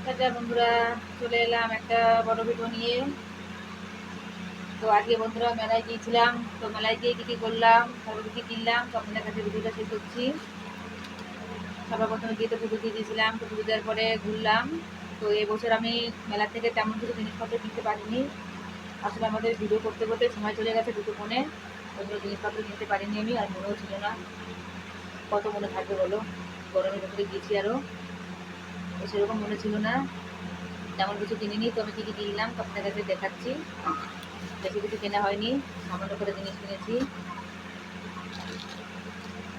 Tata বন্ধুরা, চলে এলাম একটা বড় ভিডিও নিয়ে। তো আজকে বন্ধুরা মেলায় গিয়েছিলাম। তো মেলায় গিয়ে কী কী করলাম, তারপরে কী কিনলাম, তো আপনাদের কাছে ভিডিওটা শেয়ার করছি। সবার প্রথমে গিয়ে তো পুজো দিয়ে দিয়েছিলাম। তো পুজো দেওয়ার পরে ঘুরলাম। তো এবছর আমি মেলা থেকে তেমন কিছু জিনিসপত্র কিনতে পারিনি। আসলে আমাদের ভিডিও করতে করতে সময় চলে গেছে দুটো ফোনে, ওইগুলো জিনিসপত্র কিনতে পারিনি আমি, আর মনেও ছিল না। কত মনে থাকবে বলো, গরমের ভেতরে গিয়েছি আরও, তো সেরকম মনে ছিল না। তেমন কিছু কিনিনি। তো আমি কী কী কিনলাম তো আপনাদের কাছে দেখাচ্ছি। বেশি কিছু কেনা হয়নি, সামান্য করে জিনিস কিনেছি।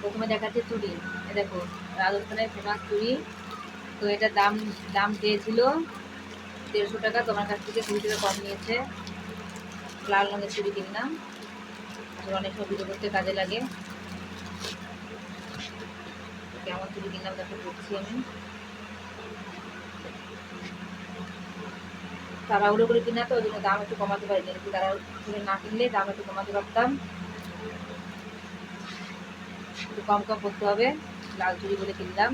প্রথমে দেখাচ্ছি চুড়ি। দেখো, রাজস্থানের ফেমাস চুড়ি। তো এটার দাম দাম চেয়েছিল 150 টাকা, তোমার কাছ থেকে 20 টাকা কম নিয়েছে। লাল রঙের চুড়ি কিনলাম, আসলে অনেক সময় ভিডিও করতে কাজে লাগে। কেমন চুড়ি কিনলাম তাকে বলছি আমি। তাড়াহুড়ো করে কিনা, তো ওই জন্য দাম একটু কমাতে পারিনি। একটু তাড়াহুড়ো না কিনলে দাম একটু কমাতে পারতাম। একটু কম কম করতে হবে। লাল চুড়ি বলে কিনলাম।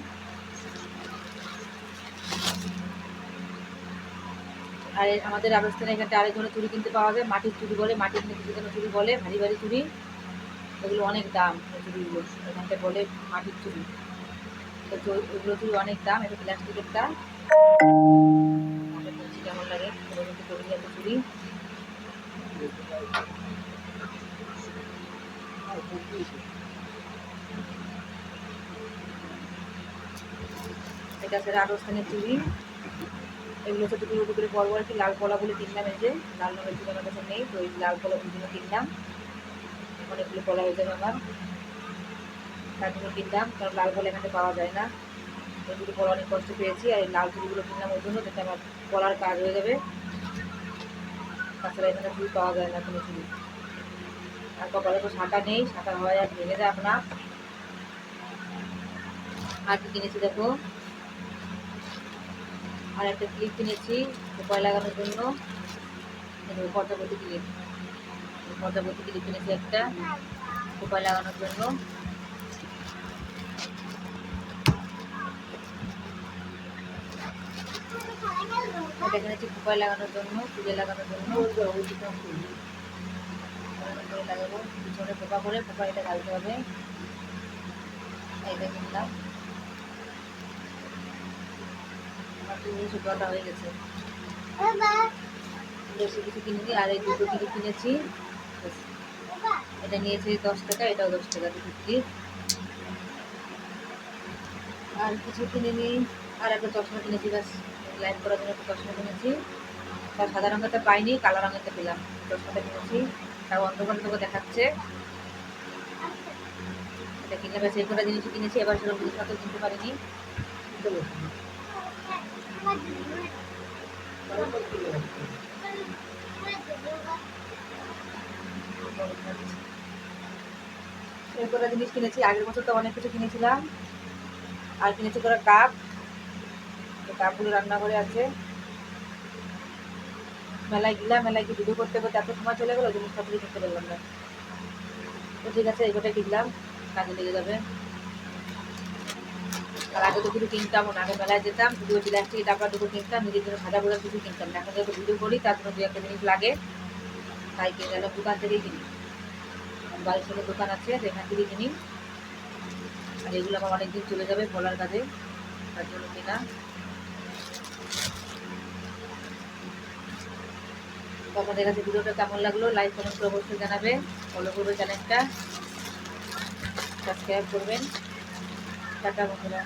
আর আমাদের রাজস্থানে এখানটা আরেক ধরনের চুড়ি কিনতে পাওয়া যায়, মাটির চুড়ি বলে, মাটির নিচে যেন চুড়ি বলে, ভারী ভারী চুড়ি। ওগুলো অনেক দাম, ওই চুড়িগুলো এখানটায় বলে মাটির চুড়ি। তো ওগুলো চুড়ি অনেক দাম। এটা প্লাস্টিকেরটা। কেমন লাগে চুড়ি, এত চুড়ি। এটা আছে রাজস্থানের চুড়ি। এগুলো হচ্ছে টুকরো টুকরো বড় আর কি, লাল কলা বলে কিনলাম। এই যে লাল রঙের চুড়ি আমার কাছে নেই, তো এই লাল কলা জন্য কিনলাম। অনেকগুলো কলা হয়ে যাবে আমার, তার জন্য কিনলাম। কারণ লাল কলা এখানে পাওয়া যায় না। এগুলো কলা অনেক কষ্ট পেয়েছি, আর এই লাল চুড়িগুলো কিনলাম ওই জন্য, যাতে আমার কলার কাজ হয়ে যাবে। তাছাড়া এখানে চুড়ি পাওয়া যায় না, কোনো চুড়ি। আর কপালে তো শাঁখা নেই, শাঁখা হয় আর ভেঙে যায় আপনার। আর কি কিনেছি দেখো, আর একটা ক্লিপ কিনেছি খোপায় লাগানোর জন্য। পর্দাপতি ক্লিপ, পর্দাপতি ক্লিপ কিনেছি একটা খোপায় লাগানোর জন্য। এটা কিনেছি খোপায় লাগানোর জন্য, চুলে লাগানোর জন্য। লাগাবো পিছনে খোপা করে, খোপা এটা ঢালতে হবে। এটা কিনলাম, আমার শুকনোটা হয়ে গেছে। বেশি কিছু কিনিনি। আর এই দুটো ক্লিপ কিনেছি, এটা নিয়েছে 10 টাকা, এটাও 10 টাকা, দুটো ক্লিপ। আর কিছু কিনিনি। আর একটা চশমা কিনেছি, ব্যাস লাইট করার জন্য একটা চশমা কিনেছি। তার সাদা রঙেরটা পাইনি, কালো রঙেরটা পেলাম। চশমাটা কিনেছি, তার অন্ধকার তোকে দেখাচ্ছে। এটা কিনে ব্যাস এই কটা জিনিস কিনেছি। এবার সেরকম জিনিসপত্র কিনতে পারিনি। এই কটা জিনিস কিনেছি। আগের বছর তো অনেক কিছু কিনেছিলাম। আর কিনেছি করা কাপ। কাপগুলো রান্নাঘরে আছে। মেলায় গেলাম, মেলায় গিয়ে ভিডিও করতে করতে এত সময় চলে গেলো, জিনিসপত্র কিনতে পারলাম না। তো ঠিক আছে, এই কটা কিনলাম, কাজে লেগে যাবে। আর আগে তো কিছু কিনতাম না, আগে মেলায় যেতাম, শুধু প্লাস্টিক ডাব্বা দুটো কিনতাম, নিজের জন্য ভাজা ভোজার কিছু কিনতাম না। এখন যত ভিডিও করি তার জন্য দু একটা জিনিস লাগে, তাই কিনে গেলাম। দোকান থেকেই কিনি, বাড়ির সাথে দোকান আছে, সেখান থেকেই কিনি। আর এগুলো আমার অনেকদিন চলে যাবে বলার কাজে, তার জন্য কিনা। তো আপনাদের কাছে ভিডিওটা কেমন লাগলো, লাইক কমেন্ট করে অবশ্যই জানাবে। ফলো করবে চ্যানেলটা, সাবস্ক্রাইব করবেন। টাটা বন্ধুরা।